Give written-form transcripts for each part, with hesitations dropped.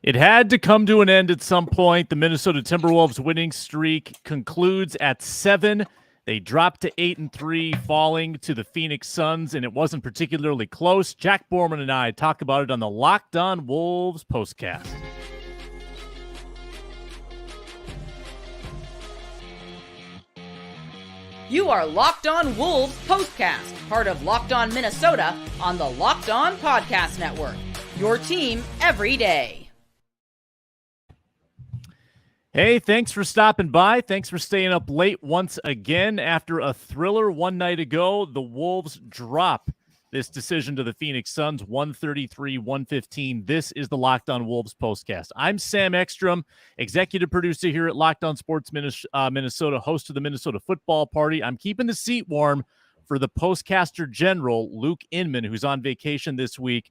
It had to come to an end at some point. The Minnesota Timberwolves winning streak concludes at 7. They dropped to 8-3, falling to the Phoenix Suns, and it wasn't particularly close. Jack Borman and I talk about it on the Locked On Wolves Postcast. You are Locked On Wolves Postcast, part of Locked On Minnesota on the Locked On Podcast Network. Your team every day. Hey, thanks for stopping by. Thanks for staying up late once again. After a thriller one night ago, the Wolves drop this decision to the Phoenix Suns, 133-115. This is the Locked On Wolves Postcast. I'm Sam Ekstrom, executive producer here at Locked On Sports Minnesota, host of the Minnesota Football Party. I'm keeping the seat warm for the postcaster general, Luke Inman, who's on vacation this week,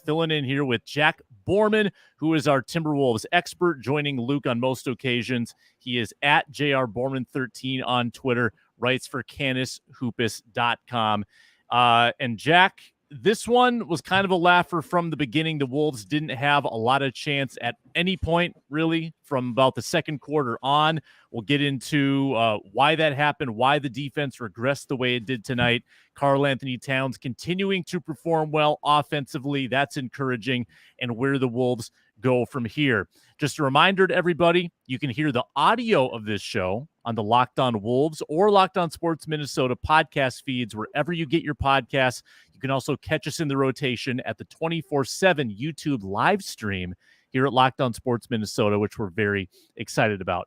filling in here with Jack Borman, who is our Timberwolves expert, joining Luke on most occasions. He is at JRBorman13 on Twitter, writes for CanisHoopus.com. And Jack, this one was kind of a laugher from the beginning. The Wolves didn't have a lot of chance at any point, really, from about the second quarter on. We'll get into why that happened, why the defense regressed the way it did tonight. KarlAnthony Towns continuing to perform well offensively. That's encouraging, and where the Wolves go from here. Just a reminder to everybody, you can hear the audio of this show on the Locked On Wolves or Locked On Sports Minnesota podcast feeds, wherever you get your podcasts. You can also catch us in the rotation at the 24/7 YouTube live stream here at Locked On Sports Minnesota, which we're very excited about.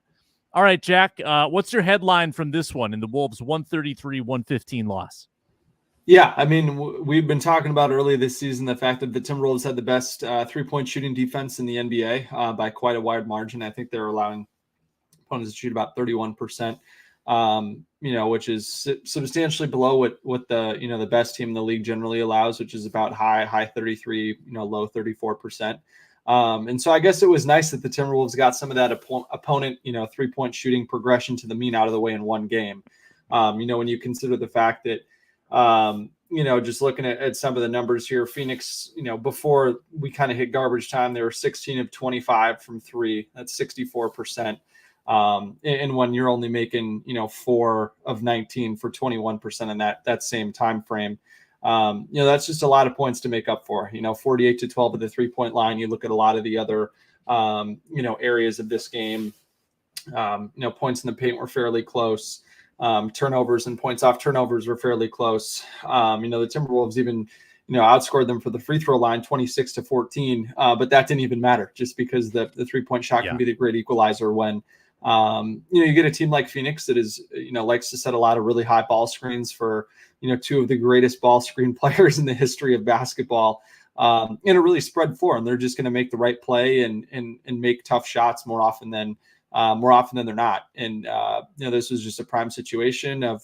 All right, Jack, what's your headline from this one in the Wolves' 133-115 loss? Yeah, I mean, we've been talking about earlier this season the fact that the Timberwolves had the best three-point shooting defense in the NBA by quite a wide margin. I think they're allowing opponents to shoot about 31%, which is substantially below what the the best team in the league generally allows, which is about high 33, low 34%. And so I guess it was nice that the Timberwolves got some of that opponent, three-point shooting progression to the mean out of the way in one game. When you consider the fact that, just looking at some of the numbers here, Phoenix, before we kind of hit garbage time, they were 16 of 25 from three. That's 64%. And when you're only making, 4 of 19 for 21% in that same time frame, that's just a lot of points to make up for. 48 to 12 at the 3-point line. You look at a lot of the other, areas of this game. Points in the paint were fairly close. Turnovers and points off turnovers were fairly close. The Timberwolves even, outscored them for the free throw line 26-14. But that didn't even matter, just because the 3-point shot can be the great equalizer when, you get a team like Phoenix that is, likes to set a lot of really high ball screens for, two of the greatest ball screen players in the history of basketball, in a really spread floor. And they're just going to make the right play and make tough shots more often than they're not. And, this was just a prime situation of,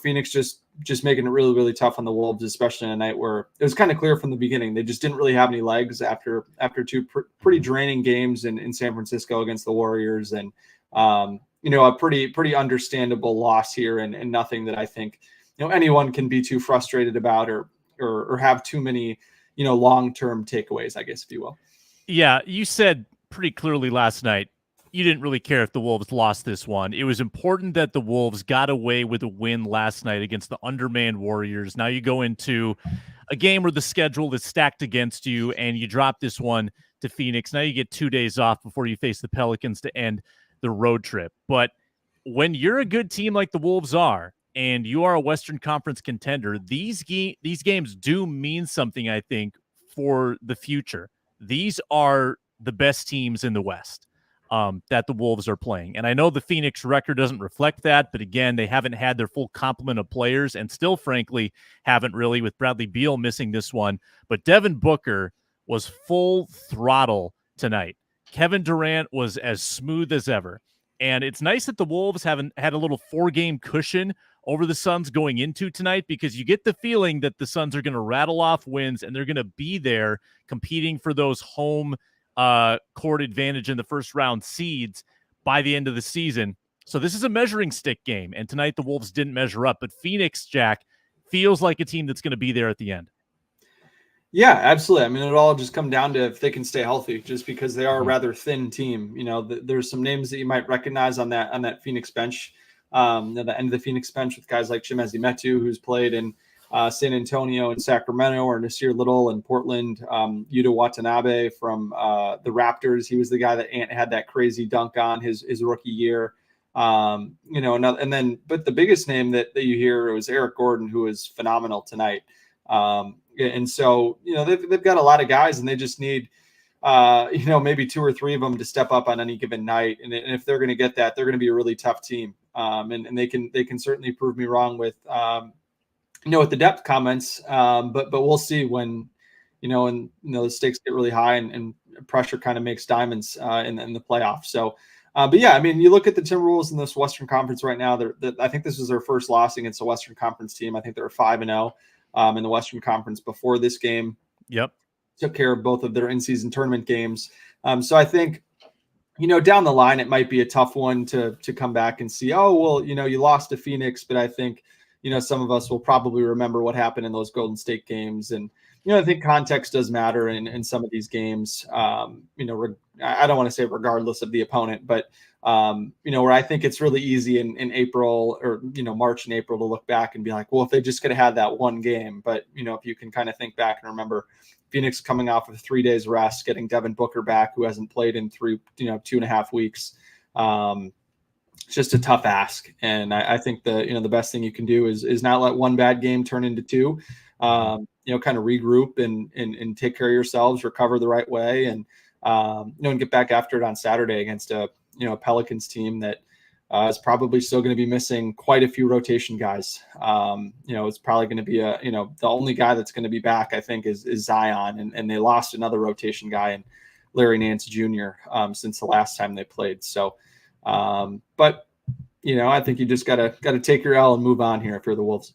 Phoenix just making it really, really tough on the Wolves, especially on a night where it was kind of clear from the beginning. They just didn't really have any legs after two pretty draining games in San Francisco against the Warriors. And, a pretty understandable loss here and nothing that I think, anyone can be too frustrated about or have too many, long-term takeaways, I guess, if you will. Yeah, you said pretty clearly last night, you didn't really care if the Wolves lost this one. It was important that the Wolves got away with a win last night against the undermanned Warriors. Now you go into a game where the schedule is stacked against you and you drop this one to Phoenix. Now you get 2 days off before you face the Pelicans to end the road trip. But when you're a good team like the Wolves are, and you are a Western Conference contender, these games do mean something, I think, for the future. These are the best teams in the West that the Wolves are playing. And I know the Phoenix record doesn't reflect that, but again, they haven't had their full complement of players and still, frankly, haven't really, with Bradley Beal missing this one. But Devin Booker was full throttle tonight. Kevin Durant was as smooth as ever. And it's nice that the Wolves haven't had a little 4-game cushion over the Suns going into tonight, because you get the feeling that the Suns are going to rattle off wins and they're going to be there competing for those home court advantage in the first round seeds by the end of the season. So this is a measuring stick game. And tonight the Wolves didn't measure up, but Phoenix, Jack, feels like a team that's going to be there at the end. Yeah, absolutely. I mean, it all just come down to if they can stay healthy, just because they are a Mhm. rather thin team. There's some names that you might recognize on that Phoenix bench. The end of the Phoenix bench with guys like Chimezie Metu, who's played in San Antonio and Sacramento, or Nasir Little in Portland. Yuta Watanabe from the Raptors. He was the guy that Ant had that crazy dunk on his rookie year. But the biggest name that you hear was Eric Gordon, who was phenomenal tonight. And so, they've got a lot of guys, and they just need, maybe 2 or 3 of them to step up on any given night. And if they're going to get that, they're going to be a really tough team. And they can certainly prove me wrong with, with the depth comments. But we'll see when, the stakes get really high and pressure kind of makes diamonds in the playoffs. So, but yeah, I mean, you look at the Timberwolves in this Western Conference right now. I think this was their first loss against a Western Conference team. I think they were 5-0 in the Western Conference before this game. Yep. Took care of both of their in-season tournament games. So I think, down the line, it might be a tough one to come back and see, oh, well, you lost to Phoenix, but I think, some of us will probably remember what happened in those Golden State games. And, I think context does matter in some of these games. I don't want to say regardless of the opponent, but, where I think it's really easy in April or, March and April to look back and be like, well, if they just could have had that one game. But, if you can kind of think back and remember Phoenix coming off of 3 days rest, getting Devin Booker back, who hasn't played in 2.5 weeks. It's just a tough ask. And I think the best thing you can do is not let one bad game turn into 2. Kind of regroup and take care of yourselves, recover the right way, and and get back after it on Saturday against a Pelicans team that is probably still going to be missing quite a few rotation guys. It's probably going to be the only guy that's going to be back, I think, is Zion, and they lost another rotation guy in Larry Nance Jr. Since the last time they played. So, but I think you just gotta take your L and move on here if you're the Wolves.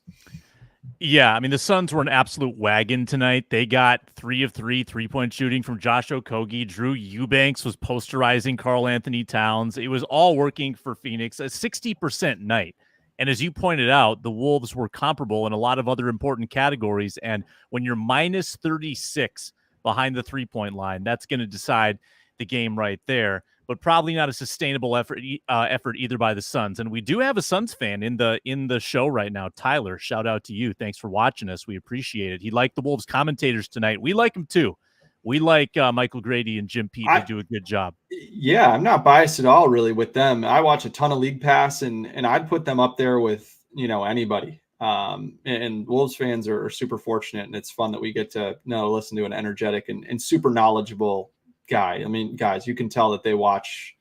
Yeah, I mean, the Suns were an absolute wagon tonight. They got 3 of 3 3-point shooting from Josh Okogie. Drew Eubanks was posterizing KarlAnthony Towns. It was all working for Phoenix, a 60% night. And as you pointed out, the Wolves were comparable in a lot of other important categories. And when you're minus 36 behind the 3-point line, that's going to decide the game right there. But probably not a sustainable effort either by the Suns. And we do have a Suns fan in the show right now. Tyler, shout out to you. Thanks for watching us. We appreciate it. He liked the Wolves commentators tonight. We like them too. We like Michael Grady and Jim Pete. They do a good job. Yeah, I'm not biased at all really with them. I watch a ton of League Pass, and I'd put them up there with anybody. And Wolves fans are super fortunate, and it's fun that we get to listen to an energetic and super knowledgeable guy. I mean, guys, you can tell that they watch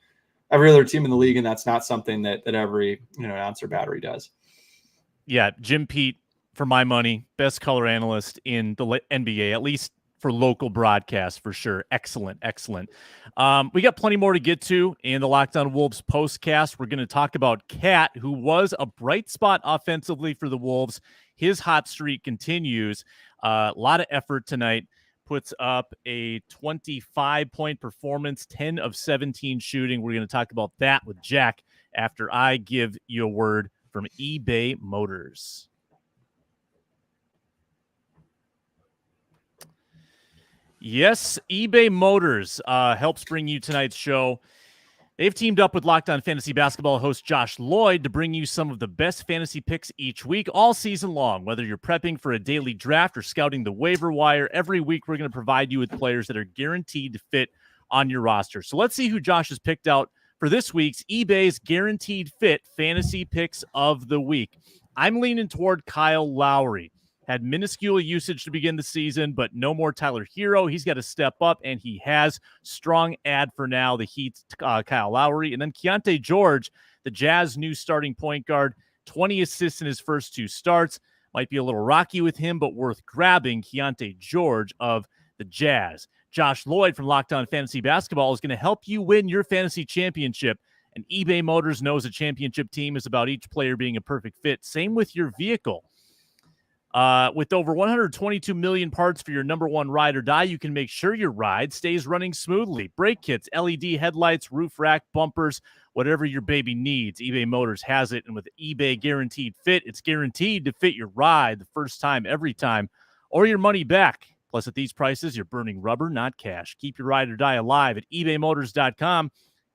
every other team in the league, and that's not something that every announcer battery does. Yeah, Jim Pete, for my money, best color analyst in the NBA, at least for local broadcast, for sure. Excellent. We got plenty more to get to in the Locked On Wolves postcast. We're going to talk about Cat, who was a bright spot offensively for the Wolves. His hot streak continues. A lot of effort tonight. Puts up a 25-point performance, 10 of 17 shooting. We're going to talk about that with Jack after I give you a word from eBay Motors. Yes, eBay Motors helps bring you tonight's show. They've teamed up with Locked On Fantasy Basketball host Josh Lloyd to bring you some of the best fantasy picks each week, all season long. Whether you're prepping for a daily draft or scouting the waiver wire, every week we're going to provide you with players that are guaranteed to fit on your roster. So let's see who Josh has picked out for this week's eBay's Guaranteed Fit Fantasy Picks of the Week. I'm leaning toward Kyle Lowry. Had minuscule usage to begin the season, but no more Tyler Hero. He's got to step up, and he has. Strong ad for now, the Heat's Kyle Lowry. And then Keontae George, the Jazz new starting point guard, 20 assists in his first 2 starts. Might be a little rocky with him, but worth grabbing. Keontae George of the Jazz. Josh Lloyd from Locked On Fantasy Basketball is going to help you win your fantasy championship. And eBay Motors knows a championship team is about each player being a perfect fit. Same with your vehicle. With over 122 million parts for your number one ride or die, you can make sure your ride stays running smoothly. Brake kits, LED headlights, roof rack, bumpers, whatever your baby needs, eBay Motors has it. And with eBay Guaranteed Fit, it's guaranteed to fit your ride the first time, every time, or your money back. Plus, at these prices, you're burning rubber, not cash. Keep your ride or die alive at ebaymotors.com.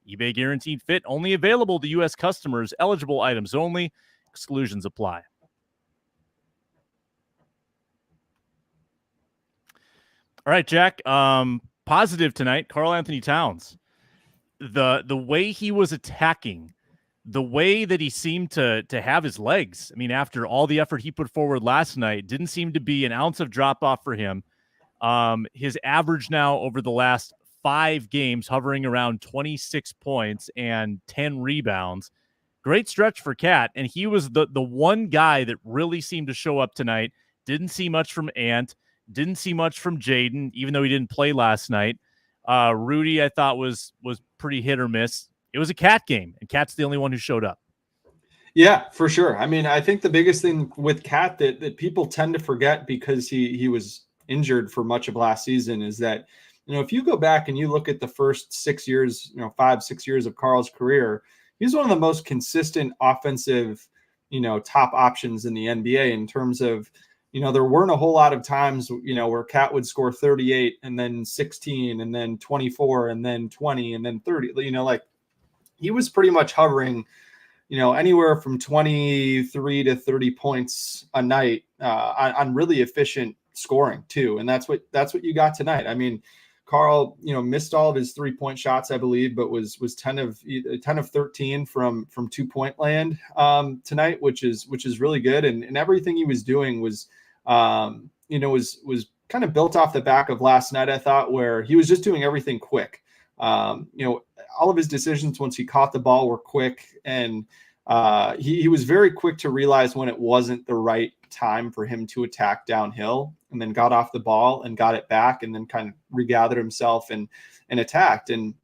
eBay Guaranteed Fit, only available to U.S. customers. Eligible items only. Exclusions apply. All right, Jack. Positive tonight, KarlAnthony Towns. The way he was attacking, the way that he seemed to have his legs. I mean, after all the effort he put forward last night, didn't seem to be an ounce of drop off for him. His average now over the last 5 games hovering around 26 points and 10 rebounds. Great stretch for Cat, and he was the one guy that really seemed to show up tonight. Didn't see much from Ant, didn't see much from Jaden, even though he didn't play last night. Rudy, I thought, was pretty hit or miss. It was a Cat game, and Cat's the only one who showed up. Yeah, for sure. I mean, I think the biggest thing with Cat that people tend to forget because he was injured for much of last season is that, if you go back and you look at the first 6 years, 5-6 years of Karl's career, he's one of the most consistent offensive, top options in the NBA in terms of, there weren't a whole lot of times, where Cat would score 38 and then 16 and then 24 and then 20 and then 30, he was pretty much hovering, anywhere from 23 to 30 points a night on really efficient scoring too. And that's what you got tonight. I mean, Karl, missed all of his 3-point shots, I believe, but was 10 of 13 from 2-point land tonight, which is really good. And everything he was doing was kind of built off the back of last night, I thought, where he was just doing everything quick. All of his decisions once he caught the ball were quick, and he was very quick to realize when it wasn't the right time for him to attack downhill, and then got off the ball and got it back, and then kind of regathered himself and attacked. And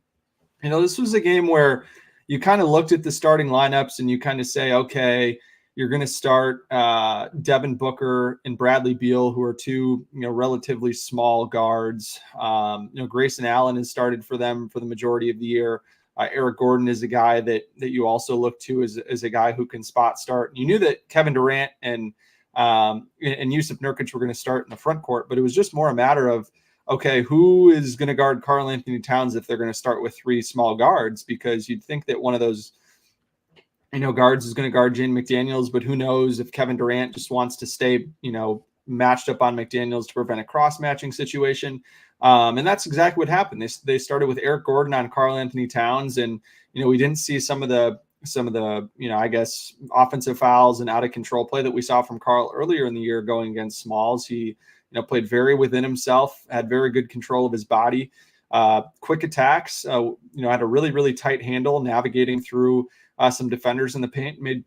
this was a game where you kind of looked at the starting lineups and you kind of say, okay, you're going to start Devin Booker and Bradley Beal, who are two relatively small guards. Grayson Allen has started for them for the majority of the year. Eric Gordon is a guy that you also look to as a guy who can spot start. And you knew that Kevin Durant and Jusuf Nurkic were going to start in the front court, but it was just more a matter of, okay, who is going to guard KarlAnthony Towns if they're going to start with 3 small guards? Because you'd think that one of those guards is going to guard Jane McDaniels, but who knows if Kevin Durant just wants to stay, matched up on McDaniels to prevent a cross-matching situation. And that's exactly what happened. They started with Eric Gordon on KarlAnthony Towns, and, we didn't see some of the, I guess, offensive fouls and out of control play that we saw from Karl earlier in the year going against Smalls. He, played very within himself, had very good control of his body, quick attacks, had a really, really tight handle, navigating through some defenders in the paint, made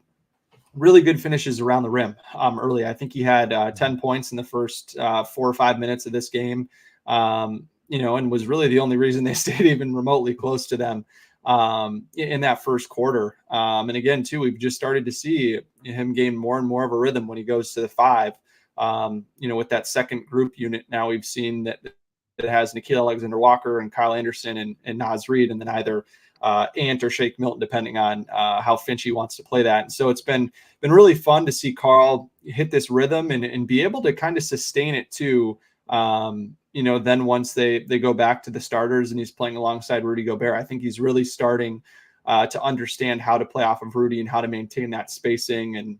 really good finishes around the rim early. I think he had 10 points in the first 4 or 5 minutes of this game, and was really the only reason they stayed even remotely close to them in that first quarter. And again, too, we've just started to see him gain more and more of a rhythm when he goes to the 5. With that second group unit, now we've seen that it has Nickeil Alexander-Walker and Kyle Anderson and Naz Reid, and then either Ant or Shake Milton, depending on how Finchy wants to play that. And so it's been really fun to see Karl hit this rhythm and be able to kind of sustain it too. Then once they go back to the starters and he's playing alongside Rudy Gobert, I think he's really starting to understand how to play off of Rudy and how to maintain that spacing and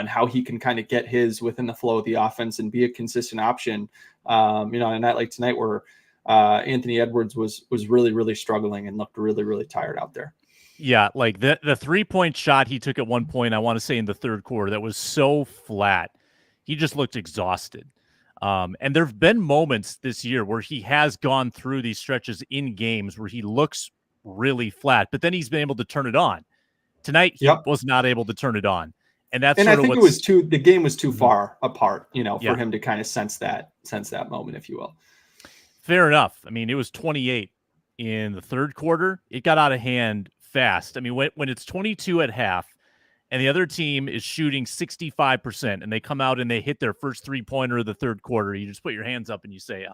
how he can kind of get his within the flow of the offense and be a consistent option. On a night like tonight where Anthony Edwards was really, really struggling and looked really, really tired out there. Yeah, like the 3-point shot he took at one point, I want to say in the third quarter, that was so flat. He just looked exhausted. And there have been moments this year where he has gone through these stretches in games where he looks really flat, but then he's been able to turn it on. Tonight, he was not able to turn it on. And that's I think the game was too far apart, for him to kind of sense that moment, if you will. Fair enough. I mean, it was 28 in the third quarter. It got out of hand fast. I mean, when it's 22 at half and the other team is shooting 65% and they come out and they hit their first 3-pointer of the third quarter, you just put your hands up and you say,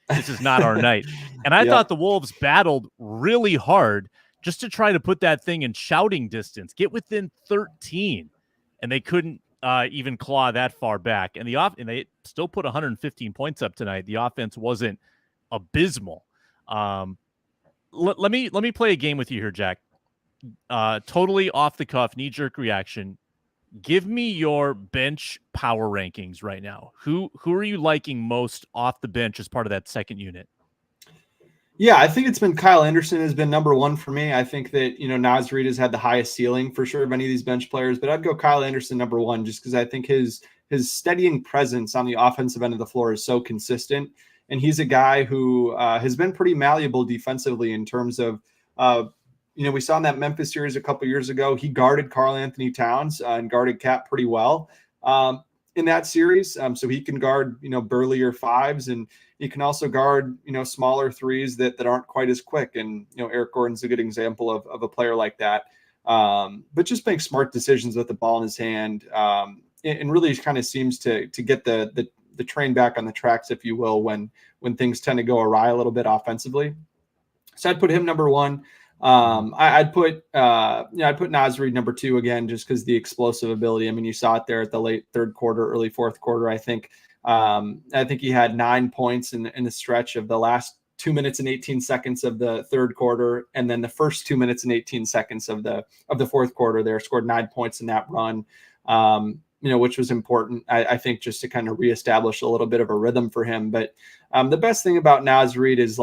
this is not our night. And I thought the Wolves battled really hard just to try to put that thing in shouting distance, get within 13. And they couldn't even claw that far back. And and they still put 115 points up tonight. The offense wasn't abysmal. Let me play a game with you here, Jack. Totally off the cuff, knee jerk reaction. Give me your bench power rankings right now. Who are you liking most off the bench as part of that second unit? Yeah, I think it's been Kyle Anderson has been number one for me. I think that, Naz Reid has had the highest ceiling for sure of any of these bench players, but I'd go Kyle Anderson number one just because I think his steadying presence on the offensive end of the floor is so consistent. And he's a guy who has been pretty malleable defensively in terms of, we saw in that Memphis series a couple years ago, he guarded KarlAnthony Towns and guarded Cat pretty well in that series. So he can guard, burlier fives, and he can also guard, smaller threes that aren't quite as quick. And, Eric Gordon's a good example of a player like that. But just make smart decisions with the ball in his hand and really kind of seems to get the train back on the tracks, if you will, when things tend to go awry a little bit offensively. So I'd put him number one. I'd put Naz Reid number two again, just because the explosive ability. I mean, you saw it there at the late third quarter, early fourth quarter. I think he had 9 points in the stretch of the last 2 minutes and 18 seconds of the third quarter, and then the first 2 minutes and 18 seconds of the fourth quarter. There scored 9 points in that run. Which was important, I think, just to kind of reestablish a little bit of a rhythm for him. But the best thing about Naz Reid is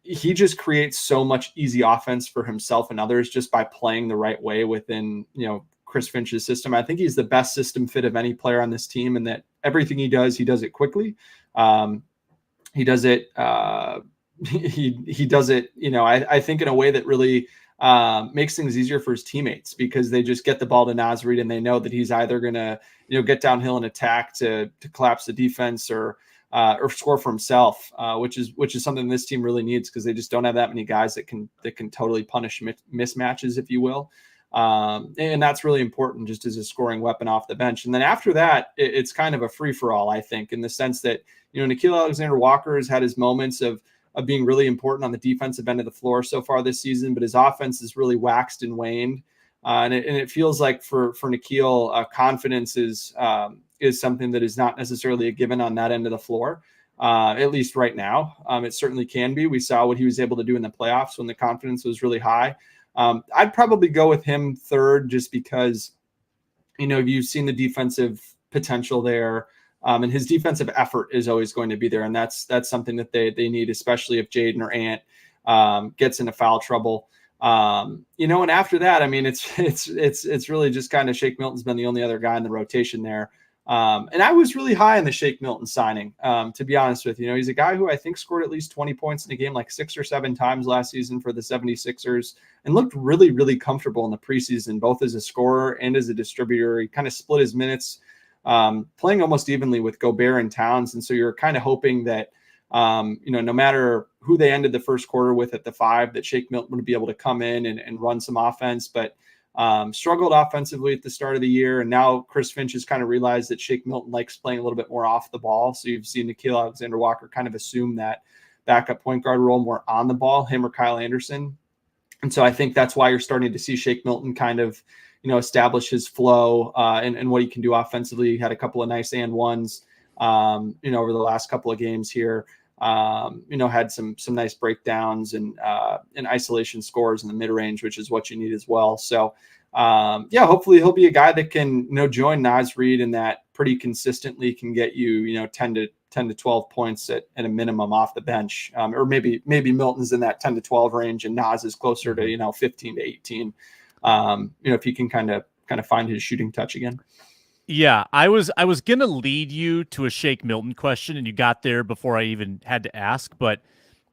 he just creates so much easy offense for himself and others just by playing the right way within, Chris Finch's system. I think he's the best system fit of any player on this team, and that everything he does it quickly. He does it, he does it, I think in a way that really makes things easier for his teammates, because they just get the ball to Naz Reid and they know that he's either going to, get downhill and attack to collapse the defense or score for himself, which is something this team really needs, because they just don't have that many guys that can totally punish mismatches, if you will. And that's really important just as a scoring weapon off the bench. And then after that, it's kind of a free for all, I think, in the sense that, Nickeil Alexander-Walker has had his moments of being really important on the defensive end of the floor so far this season, but his offense has really waxed and waned. And it feels like for Nickeil, confidence is something that is not necessarily a given on that end of the floor, at least right now. It certainly can be. We saw what he was able to do in the playoffs when the confidence was really high. I'd probably go with him third, just because, you've seen the defensive potential there. And his defensive effort is always going to be there. And that's something that they need, especially if Jaden or Ant gets into foul trouble. And after that, I mean, it's really just kind of Shake Milton's been the only other guy in the rotation there. And I was really high on the Shake Milton signing, to be honest with you. He's a guy who I think scored at least 20 points in a game like 6 or 7 times last season for the 76ers, and looked really, really comfortable in the preseason, both as a scorer and as a distributor. He kind of split his minutes, playing almost evenly with Gobert and Towns. And so you're kind of hoping that, no matter who they ended the first quarter with at the 5, that Shake Milton would be able to come in and run some offense, but struggled offensively at the start of the year. And now Chris Finch has kind of realized that Shake Milton likes playing a little bit more off the ball. So you've seen Nickeil Alexander-Walker kind of assume that backup point guard role more on the ball, him or Kyle Anderson. And so I think that's why you're starting to see Shake Milton kind of, establish his flow and what he can do offensively. He had a couple of nice and ones, over the last couple of games here. Had some nice breakdowns and isolation scores in the mid range, which is what you need as well. So, hopefully he'll be a guy that can, join Naz Reid, and that pretty consistently can get you, 10 to 12 points at a minimum off the bench. Or maybe Milton's in that 10 to 12 range and Naz is closer to, 15 to 18. If he can kind of find his shooting touch again. Yeah, I was going to lead you to a Shake Milton question, and you got there before I even had to ask. But,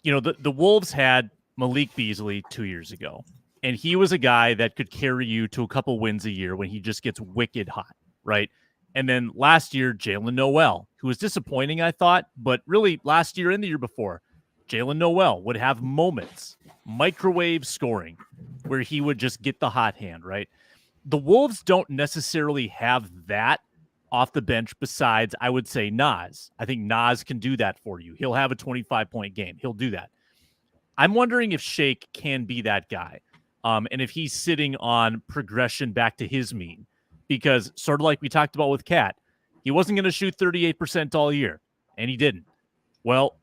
the Wolves had Malik Beasley 2 years ago, and he was a guy that could carry you to a couple wins a year when he just gets wicked hot, right? And then last year, Jalen Noel, who was disappointing, I thought, but really last year and the year before, Jalen Noel would have moments, microwave scoring, where he would just get the hot hand, right? The Wolves don't necessarily have that off the bench besides, I would say, Naz. I think Naz can do that for you. He'll have a 25-point game. He'll do that. I'm wondering if Shake can be that guy, and if he's sitting on progression back to his mean. because sort of like we talked about with Cat, he wasn't going to shoot 38% all year, and he didn't. Well,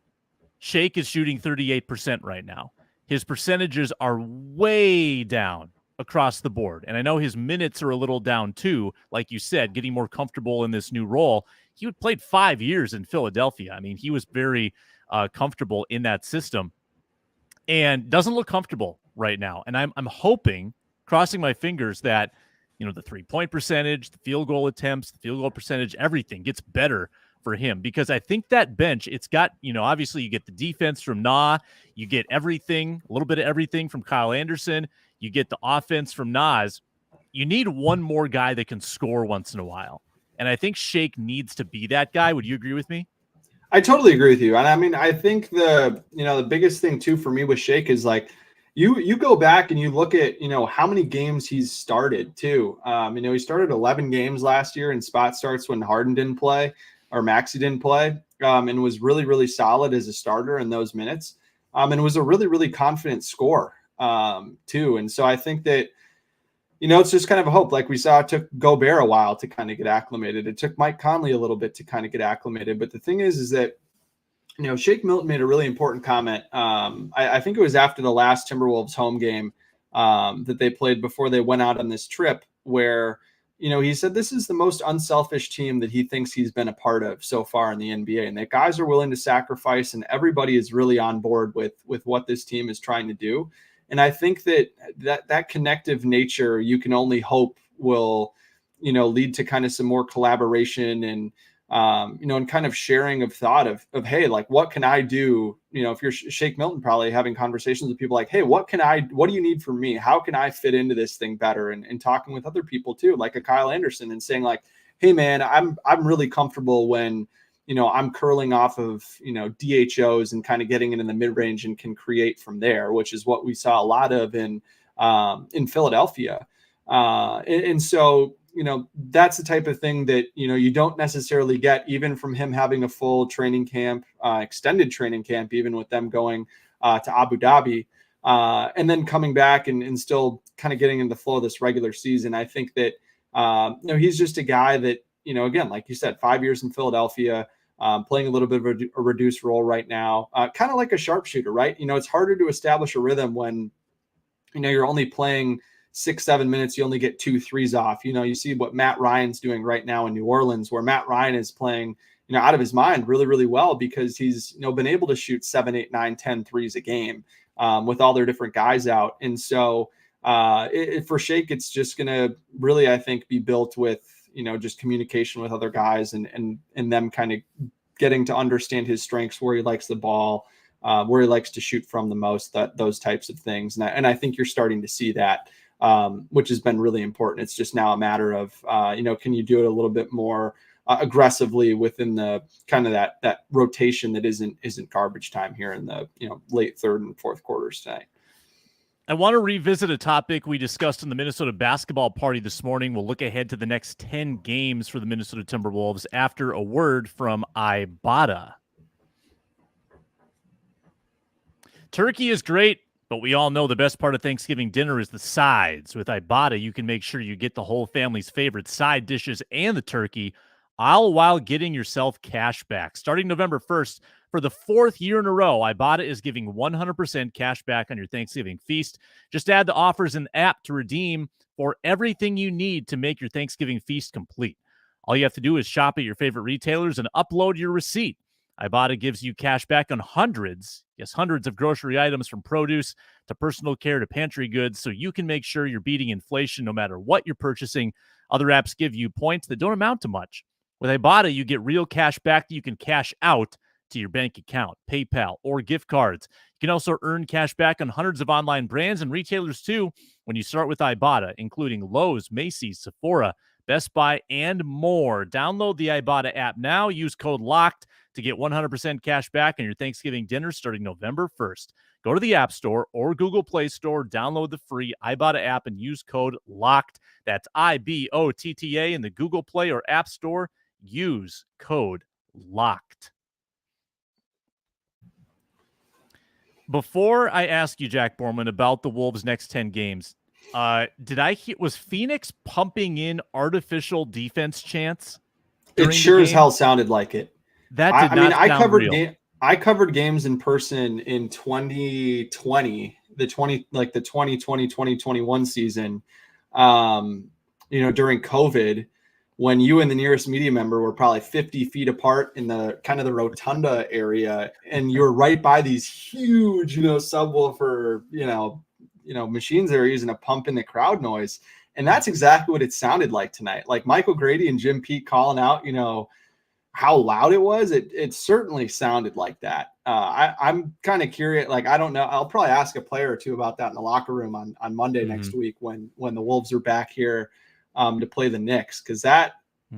Shake is shooting 38% right now. His percentages are way down across the board. And I know his minutes are a little down too, like you said, getting more comfortable in this new role. He played 5 years in Philadelphia. I mean, he was very comfortable in that system and doesn't look comfortable right now. And I'm hoping, crossing my fingers, that the 3-point percentage, the field goal attempts, the field goal percentage, everything gets better for him, because I think that bench, it's got, obviously you get the defense from Na, you get everything, a little bit of everything from Kyle Anderson, you get the offense from Nas. You need one more guy that can score once in a while. And I think Shake needs to be that guy. Would you agree with me? I totally agree with you. And I mean, I think the biggest thing too for me with Shake is like, you go back and you look at, how many games he's started too. He started 11 games last year in spot starts when Harden didn't play or Maxey didn't play, and was really, really solid as a starter in those minutes. And was a really, really confident scorer too. And so I think that, it's just kind of a hope. Like we saw, it took Gobert a while to kind of get acclimated. It took Mike Conley a little bit to kind of get acclimated. But the thing is that, Shake Milton made a really important comment. I think it was after the last Timberwolves home game that they played before they went out on this trip, where, he said this is the most unselfish team that he thinks he's been a part of so far in the NBA, and that guys are willing to sacrifice, and everybody is really on board with what this team is trying to do. And I think that connective nature, you can only hope will, lead to kind of some more collaboration and, and kind of sharing of thought of, hey, like, what can I do? If you're Shake Milton, probably having conversations with people like, hey, what do you need from me? How can I fit into this thing better? And talking with other people too, like a Kyle Anderson, and saying like, hey man, I'm really comfortable when, I'm curling off of, DHOs and kind of getting into the mid range and can create from there, which is what we saw a lot of in Philadelphia. And so, that's the type of thing that, you don't necessarily get even from him having a full training camp, extended training camp, even with them going to Abu Dhabi and then coming back and still kind of getting in the flow of this regular season. I think that, he's just a guy that, again, like you said, 5 years in Philadelphia, playing a little bit of a reduced role right now, kind of like a sharpshooter, right? It's harder to establish a rhythm when, you're only playing 6-7 minutes, you only get 2 threes off. You see what Matt Ryan's doing right now in New Orleans, where Matt Ryan is playing, out of his mind really, really well, because he's, been able to shoot 7, 8, 9, 10 threes a game with all their different guys out. And so for Shake, it's just going to really, I think, be built with, just communication with other guys and them kind of getting to understand his strengths, where he likes the ball, where he likes to shoot from the most, those types of things. And I think you're starting to see that, which has been really important. It's just now a matter of, can you do it a little bit more aggressively within the kind of that rotation that isn't garbage time here in the, late third and fourth quarters tonight. I want to revisit a topic we discussed in the Minnesota basketball party this morning. We'll look ahead to the next 10 games for the Minnesota Timberwolves after a word from Ibata. Turkey is great, but we all know the best part of Thanksgiving dinner is the sides. With Ibata, you can make sure you get the whole family's favorite side dishes and the turkey, all while getting yourself cash back. Starting November 1st, for the 4th year in a row, Ibata is giving 100% cash back on your Thanksgiving feast. Just add the offers in the app to redeem for everything you need to make your Thanksgiving feast complete. All you have to do is shop at your favorite retailers and upload your receipt. Ibata gives you cash back on hundreds of grocery items, from produce to personal care to pantry goods, so you can make sure you're beating inflation no matter what you're purchasing. Other apps give you points that don't amount to much. With Ibata, you get real cash back that you can cash out to your bank account, PayPal, or gift cards. You can also earn cash back on hundreds of online brands and retailers too when you start with Ibata, including Lowe's, Macy's, Sephora, Best Buy, and more. Download the Ibata app now. Use code LOCKED to get 100% cash back on your Thanksgiving dinner starting November 1st. Go to the App Store or Google Play Store, download the free Ibata app, and use code LOCKED. That's IBOTTA in the Google Play or App Store. Use code LOCKED. Before I ask you, Jack Borman, about the Wolves' next 10 games, Was Phoenix pumping in artificial defense chants? It sure as hell sounded like it. That did not sound real. I covered games in person in 2020, the 2021 season. During COVID, when you and the nearest media member were probably 50 feet apart in the kind of the rotunda area, and you were right by these huge, subwoofer, machines that are using to pump in the crowd noise. And that's exactly what it sounded like tonight. Like Michael Grady and Jim Pete calling out, how loud it was. It certainly sounded like that. I'm kind of curious. Like, I don't know. I'll probably ask a player or two about that in the locker room on Monday next week when the Wolves are back here to play the Knicks, because that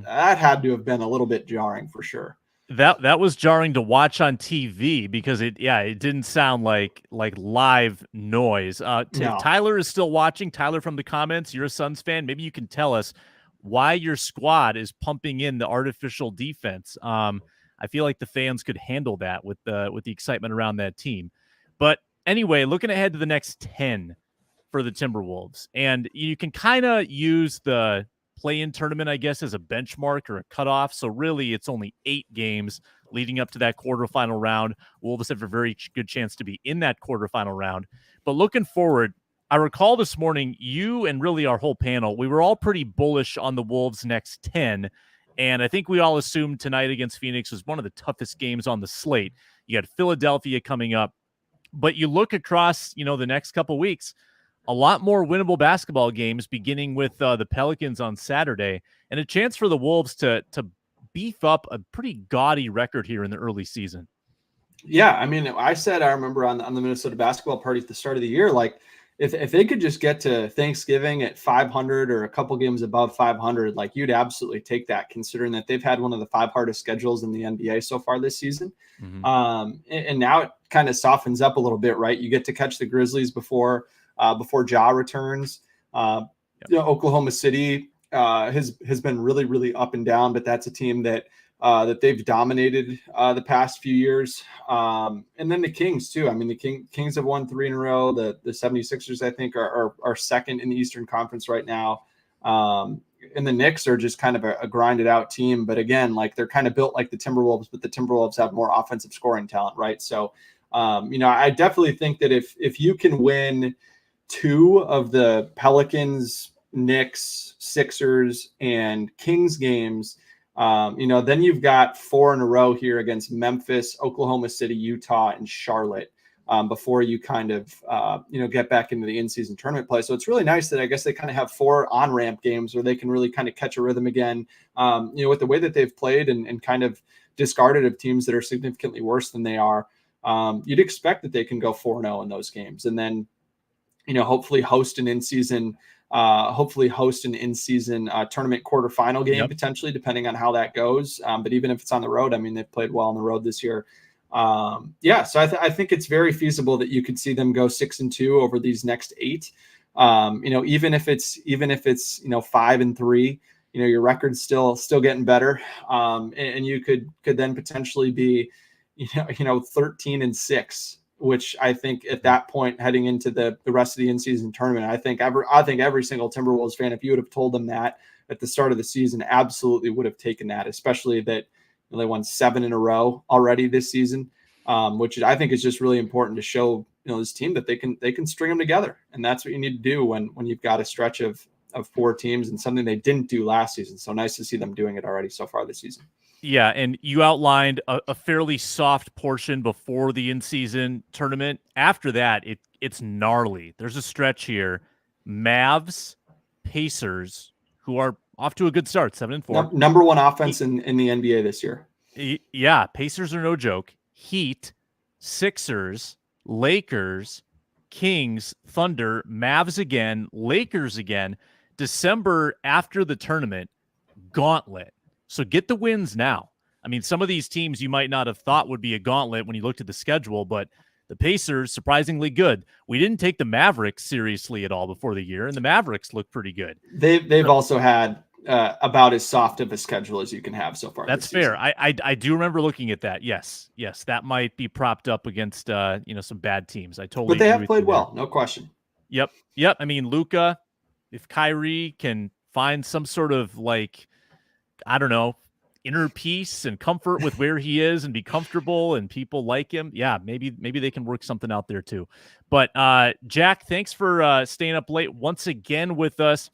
had to have been a little bit jarring for sure. That was jarring to watch on TV because it didn't sound like live noise. No. If Tyler is still watching, Tyler from the comments, you're a Suns fan. Maybe you can tell us why your squad is pumping in the artificial defense. I feel like the fans could handle that with the excitement around that team. But anyway, looking ahead to the next 10 for the Timberwolves, and you can kind of use the play-in tournament, I guess, as a benchmark or a cutoff. So really, it's only 8 games leading up to that quarterfinal round. Wolves have a very good chance to be in that quarterfinal round. But looking forward, I recall this morning, you and really our whole panel, we were all pretty bullish on the Wolves' next 10. And I think we all assumed tonight against Phoenix was one of the toughest games on the slate. You had Philadelphia coming up. But you look across, the next couple weeks, a lot more winnable basketball games, beginning with the Pelicans on Saturday, and a chance for the Wolves to beef up a pretty gaudy record here in the early season. Yeah, I mean, I remember on the Minnesota basketball party at the start of the year, like if they could just get to Thanksgiving at 500 or a couple games above 500, like you'd absolutely take that, considering that they've had one of the 5 hardest schedules in the NBA so far this season. Mm-hmm. And now it kind of softens up a little bit, right? You get to catch the Grizzlies before Ja returns. Oklahoma City has been really, really up and down, but that's a team that they've dominated the past few years. And then the Kings too. I mean, the Kings have won 3 in a row. The 76ers, I think, are second in the Eastern Conference right now. And the Knicks are just kind of a grinded out team. But again, like they're kind of built like the Timberwolves, but the Timberwolves have more offensive scoring talent, right? So, I definitely think that if you can win 2 of the Pelicans, Knicks, Sixers, and Kings games, then you've got 4 in a row here against Memphis, Oklahoma City, Utah, and Charlotte before you kind of, get back into the in-season tournament play. So it's really nice that I guess they kind of have 4 on-ramp games where they can really kind of catch a rhythm again, with the way that they've played and kind of discarded of teams that are significantly worse than they are. You'd expect that they can go 4-0 in those games, and then, hopefully host an in-season tournament quarterfinal game, potentially, depending on how that goes. But even if it's on the road, I mean, they've played well on the road this year. So I think it's very feasible that you could see them go 6-2 over these next 8. Even if it's 5-3, your record's still getting better. And you could then potentially be, 13-6. Which I think at that point, heading into the rest of the in-season tournament, I think every single Timberwolves fan, if you would have told them that at the start of the season, absolutely would have taken that, especially that they won 7 in a row already this season, which I think is just really important to show this team that they can string them together, and that's what you need to do when you've got a stretch of 4 teams, and something they didn't do last season. So nice to see them doing it already so far this season. Yeah, and you outlined a fairly soft portion before the in-season tournament. After that, it's gnarly. There's a stretch here. Mavs, Pacers, who are off to a good start, 7-4. Number 1 offense in the NBA this year. Yeah, Pacers are no joke. Heat, Sixers, Lakers, Kings, Thunder, Mavs again, Lakers again. December after the tournament, gauntlet. So get the wins now. I mean, some of these teams you might not have thought would be a gauntlet when you looked at the schedule, but the Pacers, surprisingly good. We didn't take the Mavericks seriously at all before the year, and the Mavericks look pretty good. They've also had about as soft of a schedule as you can have so far. That's fair. I do remember looking at that. Yes, that might be propped up against some bad teams. I totally. But they have played well, no question. Yep. I mean, Luka, if Kyrie can find some sort of I don't know, inner peace and comfort with where he is and be comfortable and people like him, yeah, maybe they can work something out there too. But Jack, thanks for staying up late once again with us.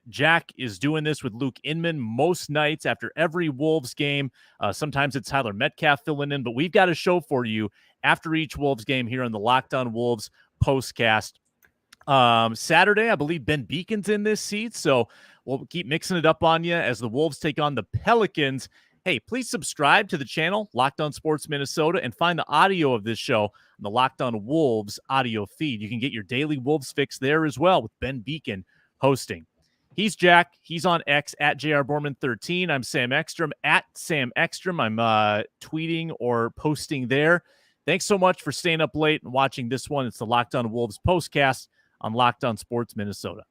Jack is doing this with Luke Inman most nights after every Wolves game. Sometimes it's Tyler Metcalf filling in, but we've got a show for you after each Wolves game here on the Locked On Wolves Postcast. Saturday, I believe Ben Beacon's in this seat, so we'll keep mixing it up on you as the Wolves take on the Pelicans. Hey, please subscribe to the channel, Locked On Sports Minnesota, and find the audio of this show on the Locked On Wolves audio feed. You can get your daily Wolves fix there as well with Ben Beacon hosting. He's Jack. He's on X at JR Borman 13. I'm Sam Ekstrom at Sam Ekstrom. I'm tweeting or posting there. Thanks so much for staying up late and watching this one. It's the Locked On Wolves Postcast on Locked On Sports Minnesota.